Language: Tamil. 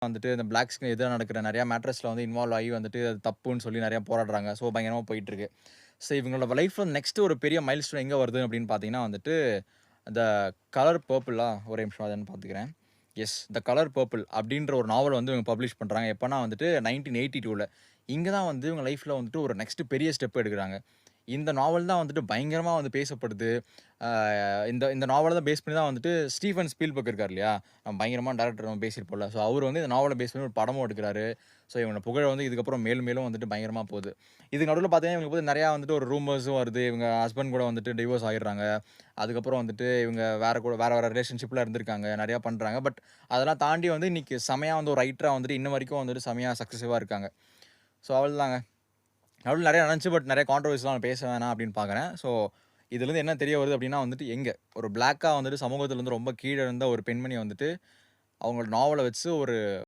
வந்துட்டு இந்த பிளாக்ஸ்க்கு எதிரா நடக்கிற நெறைய மேட்டர்ஸ்ல வந்து இன்வால்வ் ஆகி வந்துட்டு அது தப்புன்னு சொல்லி நெறைய போராடுறாங்க. ஸோ பயங்கரமா போயிட்டுருக்கு. ஸோ இவங்களோட லைஃப்ல நெக்ஸ்ட் ஒரு பெரிய மைல்ஸ்டோன் எங்க வருது அப்படின்னு பார்த்தீங்கன்னா வந்துட்டு, த கலர் பர்பிளா ஒரே நிமிஷம் அத பார்த்துக்கிறேன். எஸ் த கலர் பர்பிள் அப்படின்ற ஒரு நாவல் வந்து இவங்க பப்ளிஷ் பண்றாங்க. எப்பன்னா வந்துட்டு 1982ல. இங்க தான் வந்து இவங்க லைஃப்ல வந்துட்டு ஒரு நெக்ஸ்ட் பெரிய ஸ்டெப் எடுக்குறாங்க. இந்த நாவல் தான் வந்துட்டு பயங்கரமா வந்து பேசப்படுது. ஆ இந்த இந்த நாவல தான் பேஸ் பண்ணி தான் வந்துட்டு ஸ்டீஃபன் ஸ்பீல்பர்க் இருக்கார் இல்லையா? நம்ம பயங்கரமான டைரக்டர் நம்ம பேசியிருப்போம்ல. ஸோ அவரு வந்து இந்த நாவல பேஸ் பண்ணி ஒரு படமும் எடுக்குறாரு. ஸோ இவங்க புகழ் வந்து இதுக்கப்புறம் மேலும் மேலும் வந்துட்டு பயங்கரமா போகுது. இதுக்கு நடுவுல பார்த்தீங்கன்னா, இவங்களுக்கு வந்து நெறையா வந்துட்டு ஒரு ரூமர்ஸும் வருது. இவங்க ஹஸ்பண்ட் கூட வந்துட்டு டிவோர்ஸ் ஆயிடுறாங்க. அதுக்கப்புறம் வந்துட்டு இவங்க வேற வேற ரிலேஷன்ஷிப்ல இருந்திருக்காங்க. நெறையா பண்றாங்க. பட் அதெல்லாம் தாண்டி வந்து இன்னைக்கு செமையா வந்து ஒரு ரைட்டரா வந்துட்டு இன்ன வரைக்கும் வந்துட்டு செமையா சக்சஸிவா இருக்காங்க. ஸோ அவ்வளதாங்க. நடுவுல நெறைய நடந்துச்சு. பட் நெறைய கான்ட்ரோவர்சிலாம் நான் பேச வேணாம் அப்படின்னு பார்க்குறேன். ஸோ இதுலருந்து என்ன தெரிய வருது அப்படின்னா வந்துட்டு, ஒரு பிளாக்கா வந்துட்டு சமூகத்துல வந்து ரொம்ப கீழ இருந்த ஒரு பெண்மணி வந்துட்டு, அவங்களோட நாவல வச்சு ஒரு